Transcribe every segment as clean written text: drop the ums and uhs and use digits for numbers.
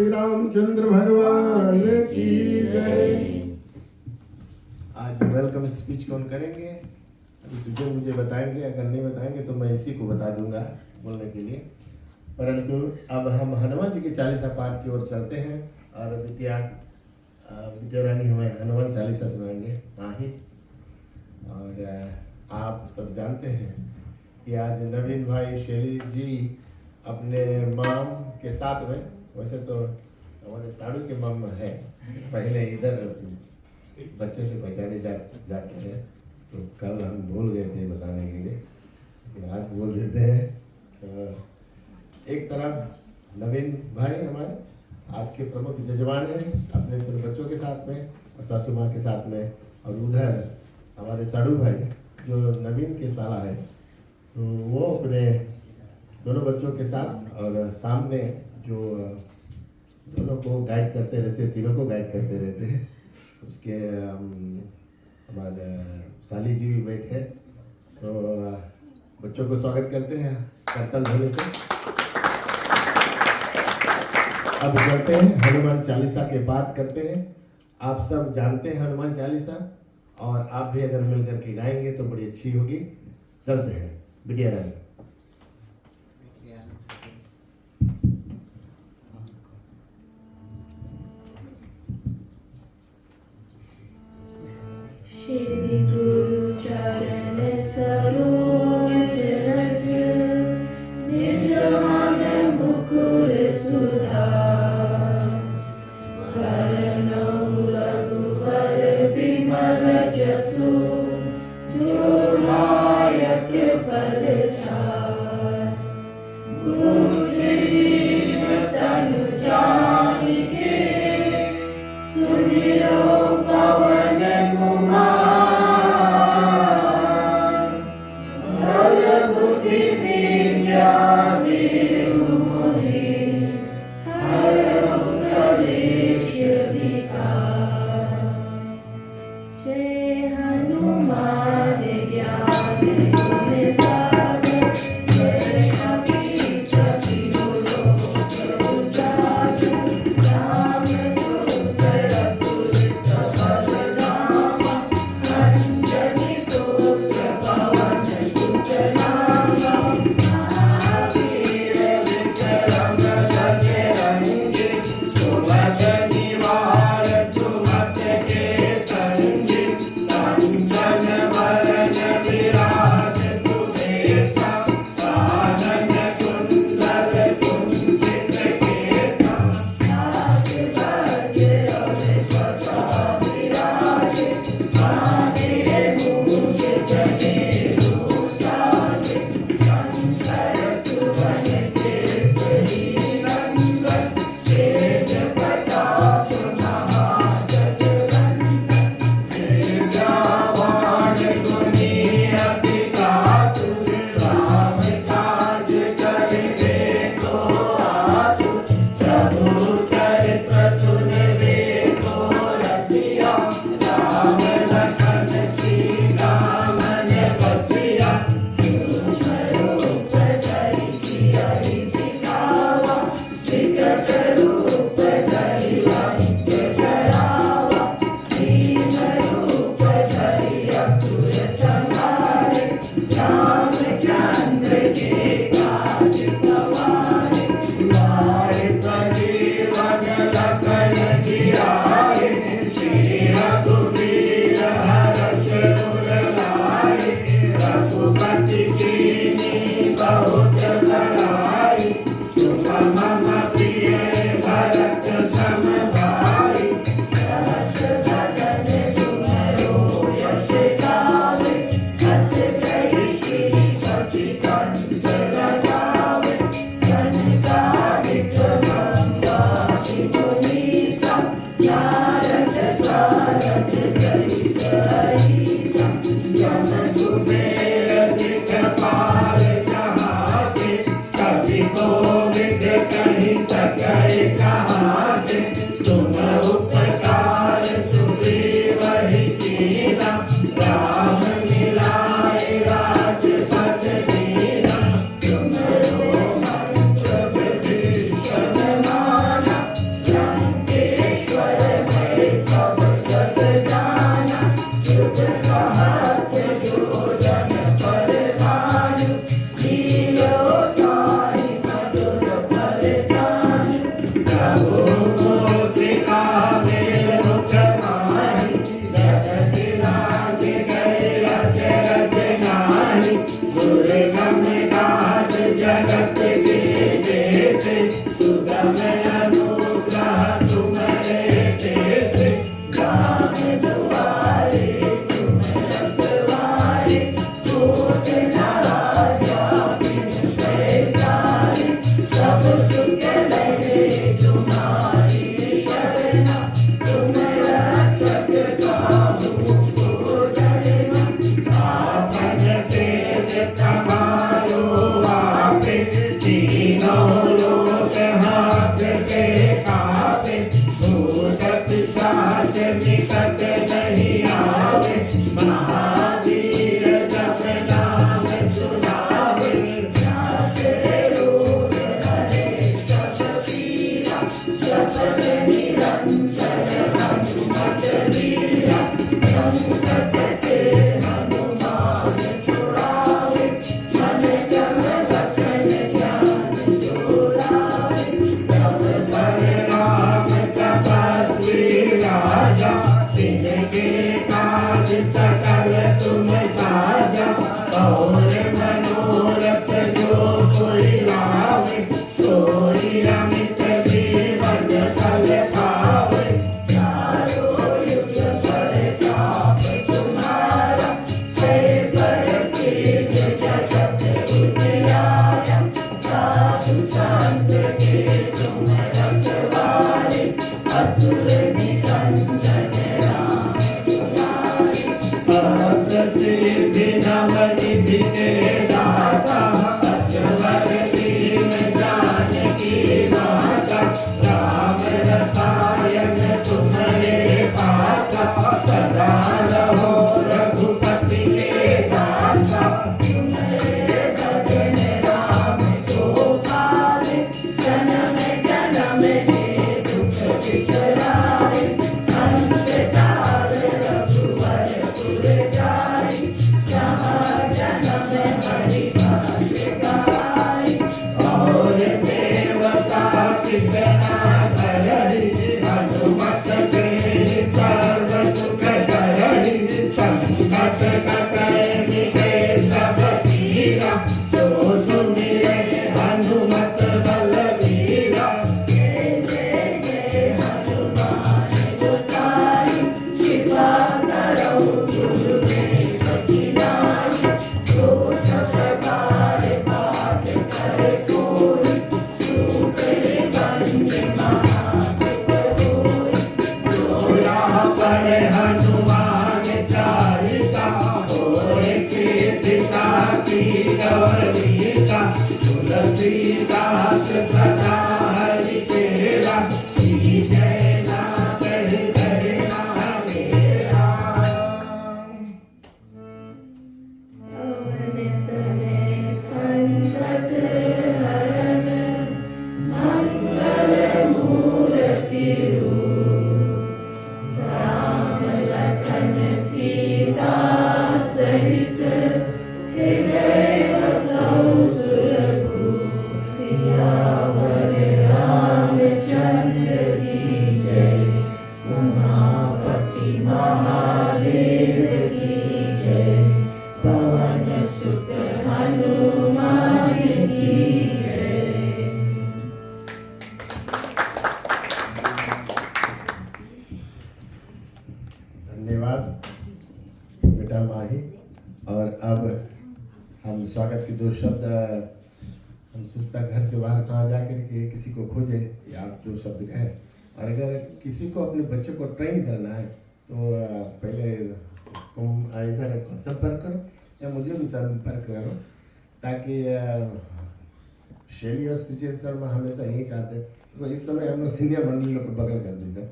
रामचंद्र भगवान की जय। आज वेलकम स्पीच कौन करेंगे? अभी सुजय मुझे बताएंगे, अगर नहीं बताएंगे तो मैं इसी को बता दूंगा बोलने के लिए। परंतु अब हम हनुमान जी के 40 पाठ की ओर चलते हैं और विद्या रानी हमें हनुमान 40 सुनाएंगे माही। और आप सब जानते हैं कि आज नवीन भाई शैली जी अपने माम के साथ में, वैसे तो हमारे साड़ू के माम है, पहले इधर बच्चे से पहचाने जाते हैं, तो कल हम भूल गए थे बताने के लिए, लेकिन आज बोल देते हैं। एक तरफ नवीन भाई हमारे आज के प्रमुख जजमान हैं अपने 3 बच्चों के साथ में और सासू माँ के साथ में, और उधर हमारे साड़ू भाई जो नवीन के साला है, तो वो अपने दोनों बच्चों के साथ, और सामने जो दोनों को गाइड करते रहते, तीनों को गाइड करते रहते हैं, उसके हमारे साली जी भी बैठे हैं। तो बच्चों को स्वागत करते हैं करतल ध्वनि से। अब चलते हैं हनुमान 40 के पाठ करते हैं। आप सब जानते हैं हनुमान 40, और आप भी अगर मिल करके गाएंगे तो बड़ी अच्छी होगी। चलते हैं विद्या रानी। श्री गुरु चरण सरोज रज निज मन मुकुर सुधार बरनउँ रघुबर बिमल जसु जो नायक फल चार। धन्यवाद बेटा माही। और अब हम स्वागत के दो शब्द हम सोचता घर से बाहर कहाँ जा कर के किसी को खोजे या आप दो शब्द कहें। और अगर किसी को अपने बच्चों को ट्रेन करना है तो पहले तुम इधर संपर्क करो या मुझे भी संपर्क करो, ताकि शैली और सुचेत शर्मा हमेशा यही चाहते हैं। तो इस समय हम लोग सीनियर मंडलियों को बगल कर दीजिए,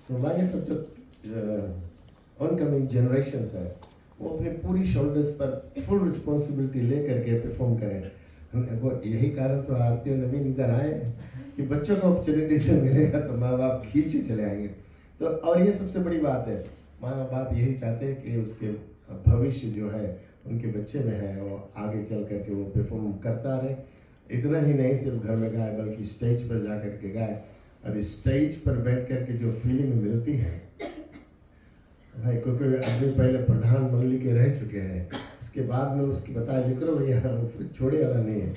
तो बाकी सब जो ऑनकमिंग जनरेशन्स है वो अपने पूरी शोल्डर्स पर फुल रिस्पॉन्सिबिलिटी ले करके परफॉर्म करें। वो यही कारण तो आरती और नवीन इधर आए कि बच्चों को अपॉर्चुनिटी से मिलेगा तो माँ बाप खींचे चले आएंगे। तो और ये सबसे बड़ी बात है, माँ बाप यही चाहते हैं कि उसके भविष्य जो है उनके बच्चे में है और आगे चल करके वो परफॉर्म करता रहे। इतना ही नहीं सिर्फ घर में गाए बल्कि स्टेज पर जा कर के गाए। और स्टेज पर बैठ कर के जो फीलिंग मिलती है भाई, क्योंकि आदमी पहले प्रधानमंत्री के रह चुके हैं, उसके बाद में उसकी बताया लिख लो भैया छोड़े वाला नहीं है,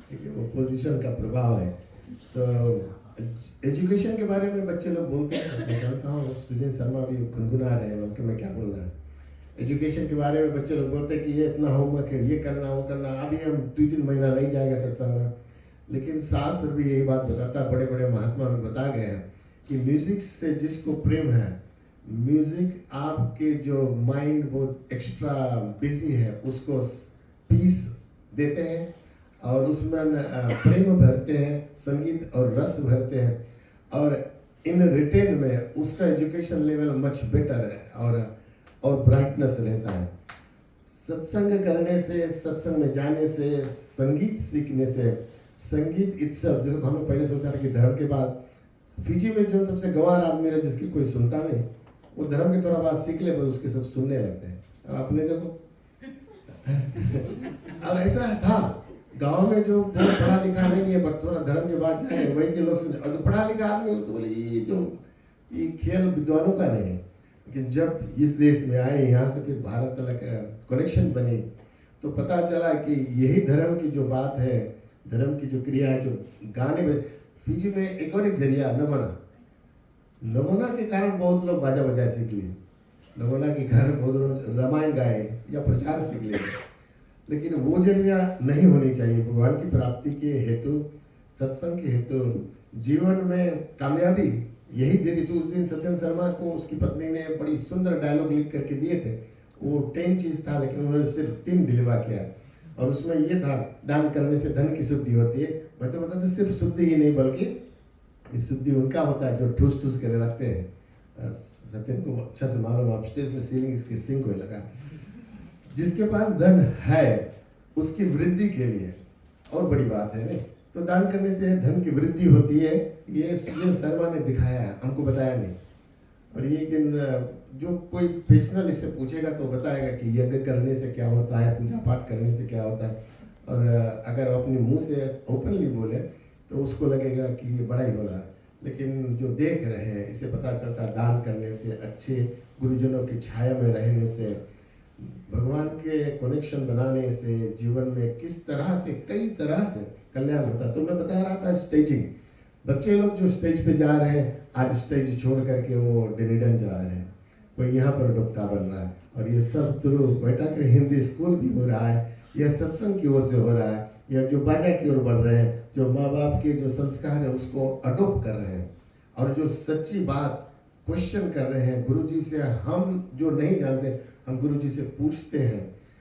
क्योंकि वो पोजीशन का प्रभाव है। तो एजुकेशन के बारे में बच्चे लोग बोलते हैं, मैं जानता हूँ सुजय शर्मा भी गुनगुना रहे हैं, उनके मैं क्या बोलना है। एजुकेशन के बारे में बच्चे लोग बोलते हैं कि ये इतना होमवर्क है, ये करना वो करना। अभी हम 2-3 महीना नहीं जाएगा सत्संग में, लेकिन शास्त्र भी यही बात बताता है, बड़े बड़े महात्मा भी बता गए हैं कि म्यूजिक से जिसको प्रेम है, म्यूजिक आपके जो माइंड बहुत एक्स्ट्रा बिजी है उसको पीस देते हैं और उसमें प्रेम भरते हैं, संगीत और रस भरते हैं। और इन रिटेन में उसका एजुकेशन लेवल मच बेटर है और ब्राइटनेस रहता है। सत्संग करने से, सत्संग में जाने से, संगीत सीखने से, संगीत इत्सव, जैसे हमने पहले सोचा था कि धर्म के बाद फिजी में जो सबसे गंवार आदमी है जिसकी कोई सुनता नहीं, वो धर्म की थोड़ा बात सीख ले बस उसके सब सुनने लगते हैं। अब आपने देखो और ऐसा था गांव में जो बहुत पढ़ा लिखा नहीं है बट थोड़ा धर्म के बाद जाए वही के लोग सुनते, और जो पढ़ा लिखा आदमी तो बोले ये खेल विद्वानों का नहीं है। लेकिन जब इस देश में आए, यहाँ से फिर भारत तक कनेक्शन बनी, तो पता चला कि यही धर्म की जो बात है, धर्म की जो क्रिया है, जो गाने में फिजी में एक और एक जरिया नमूना के कारण बहुत लोग बाजा बजाए सीख लिए, नमूना के कारण बहुत लोग रामायण गाए या प्रचार सीख लिए। लेकिन वो जरिया नहीं होनी चाहिए। भगवान की प्राप्ति के हेतु, सत्संग के हेतु, जीवन में कामयाबी यही जरिए। उस दिन सत्येंद्र शर्मा को उसकी पत्नी ने बड़ी सुंदर डायलॉग लिख करके दिए थे, वो 10 चीज था लेकिन उन्होंने सिर्फ 3 डिलीवर किया। और उसमें ये था दान करने से धन की शुद्धि होती है। मैं तो बताता सिर्फ शुद्धि ही नहीं बल्कि इस शुद्धि उनका होता है जो ठूस ठूस कर रखते हैं। सत्यन को अच्छा से मालूम, आप स्टेज में सीलिंग इसकी सिंक को लगा। जिसके पास धन है उसकी वृद्धि के लिए और बड़ी बात है नहीं, तो दान करने से धन की वृद्धि होती है। ये सुजन शर्मा ने दिखाया है, हमको बताया नहीं। और ये एक दिन जो कोई प्रोफेशनल इससे पूछेगा तो बताएगा कि यज्ञ करने से क्या होता है, पूजा पाठ करने से क्या होता है। और अगर अपने मुंह से ओपनली बोले तो उसको लगेगा कि ये बड़ा ही हो रहा है। लेकिन जो देख रहे हैं इससे पता चलता है दान करने से, अच्छे गुरुजनों की छाया में रहने से, भगवान के कनेक्शन बनाने से जीवन में किस तरह से कई तरह से कल्याण होता है। तो मैं बता रहा था स्टेजिंग, बच्चे लोग जो स्टेज पे जा रहे हैं आज स्टेज छोड़ करके वो डेनिडन जा रहे हैं, कोई यहाँ पर डॉक्टर बन रहा है। और ये सब थ्रू बेटा के हिंदी स्कूल भी हो रहा है, यह सत्संग की ओर से हो रहा है, यह जो बाजा की ओर बढ़ रहे हैं, जो माँ बाप के जो संस्कार है उसको अडोप्ट कर रहे हैं और जो सच्ची बात क्वेश्चन कर रहे हैं। गुरुजी से हम जो नहीं जानते हम गुरुजी से पूछते हैं।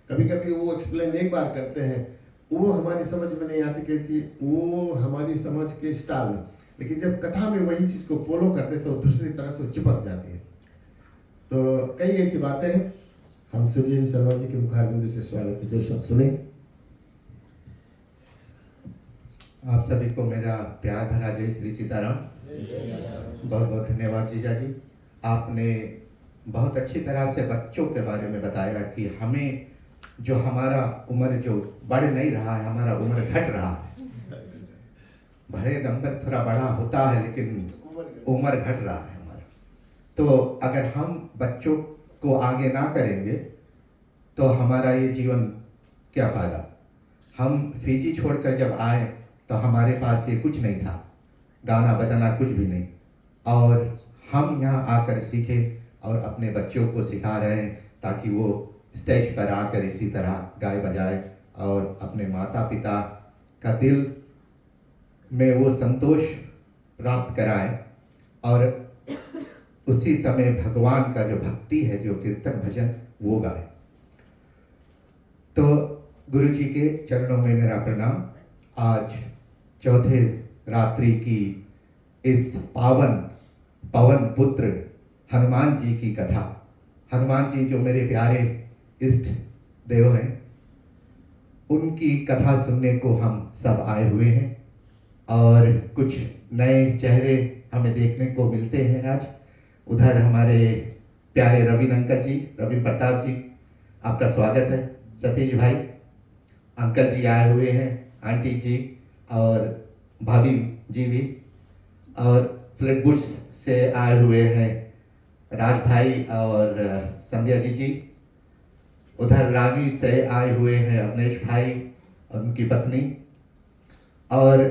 कभी कभी वो एक्सप्लेन एक बार करते हैं, वो हमारी समझ में नहीं आती क्योंकि वो हमारी समझ के स्टाइल में, लेकिन जब कथा में वही चीज़ को फॉलो करते तो दूसरी तरह से चिपक जाती है। तो कई ऐसी बातें हैं। हम सुजीन शर्मा जी के मुखारबिंदु से स्वागत के 2 शब्द सुने। आप सभी को मेरा प्यार भरा जय श्री सीताराम। बहुत बहुत धन्यवाद जीजा जी, आपने बहुत अच्छी तरह से बच्चों के बारे में बताया कि हमें जो हमारा उम्र जो बढ़ नहीं रहा है, हमारा उम्र घट रहा है। भले नंबर थोड़ा बड़ा होता है लेकिन उम्र घट रहा है हमारा। तो अगर हम बच्चों को आगे ना करेंगे तो हमारा ये जीवन क्या फायदा। हम फीजी छोड़कर जब आए तो हमारे पास ये कुछ नहीं था, गाना बजाना कुछ भी नहीं, और हम यहाँ आकर सीखें और अपने बच्चों को सिखा रहे हैं ताकि वो स्टेज पर आकर इसी तरह गाए बजाए और अपने माता पिता का दिल में वो संतोष प्राप्त कराएं और उसी समय भगवान का जो भक्ति है, जो कीर्तन भजन, वो गाए। तो गुरु जी के चरणों में मेरा प्रणाम। आज चौथे रात्रि की इस पावन पवन पुत्र हनुमान जी की कथा, हनुमान जी जो मेरे प्यारे इष्ट देव हैं, उनकी कथा सुनने को हम सब आए हुए हैं और कुछ नए चेहरे हमें देखने को मिलते हैं आज। उधर हमारे प्यारे रविन अंकल जी, रविन प्रताप जी, आपका स्वागत है। सतीश भाई अंकल जी आए हुए हैं, आंटी जी और भाभी जी भी, और फ्लैटबुश से आए हुए हैं राज भाई और संध्या जी। उधर रानी से आए हुए हैं अवनेश भाई और उनकी पत्नी, और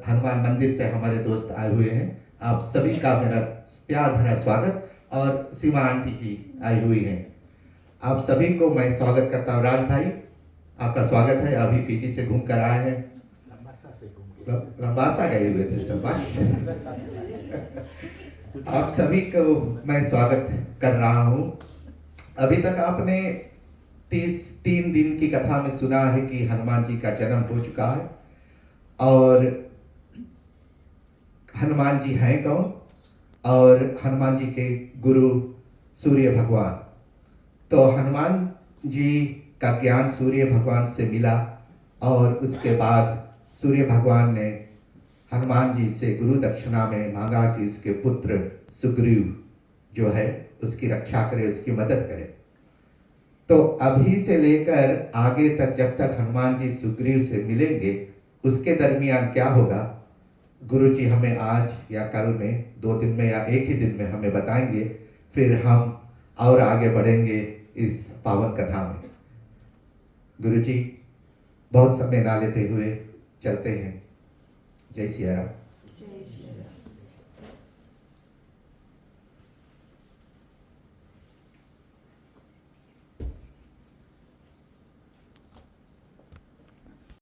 हनुमान मंदिर से हमारे दोस्त आए हुए हैं। आप सभी का मेरा प्यार भरा स्वागत, और सीमा आंटी जी आई हुई हैं। आप सभी को मैं स्वागत करता हूँ। राज भाई आपका स्वागत है, अभी फीजी से घूम कर आए हैं, लंबासा गए हुए थे सब। आप सभी को मैं स्वागत कर रहा हूँ। अभी तक आपने 3 दिन की कथा में सुना है कि हनुमान जी का जन्म हो चुका है, और हनुमान जी हैं कौन, और हनुमान जी के गुरु सूर्य भगवान। तो हनुमान जी का ज्ञान सूर्य भगवान से मिला, और उसके बाद सूर्य भगवान ने हनुमान जी से गुरु दक्षिणा में मांगा कि उसके पुत्र सुग्रीव जो है उसकी रक्षा करे, उसकी मदद करे। तो अभी से लेकर आगे तक जब तक हनुमान जी सुग्रीव से मिलेंगे, उसके दरमियान क्या होगा, गुरु जी हमें आज या कल में, 2 दिन में या एक ही दिन में हमें बताएंगे। फिर हम और आगे बढ़ेंगे इस पावन कथा में। गुरु जी बहुत समय ना लेते हुए चलते हैं। जय सिया राम।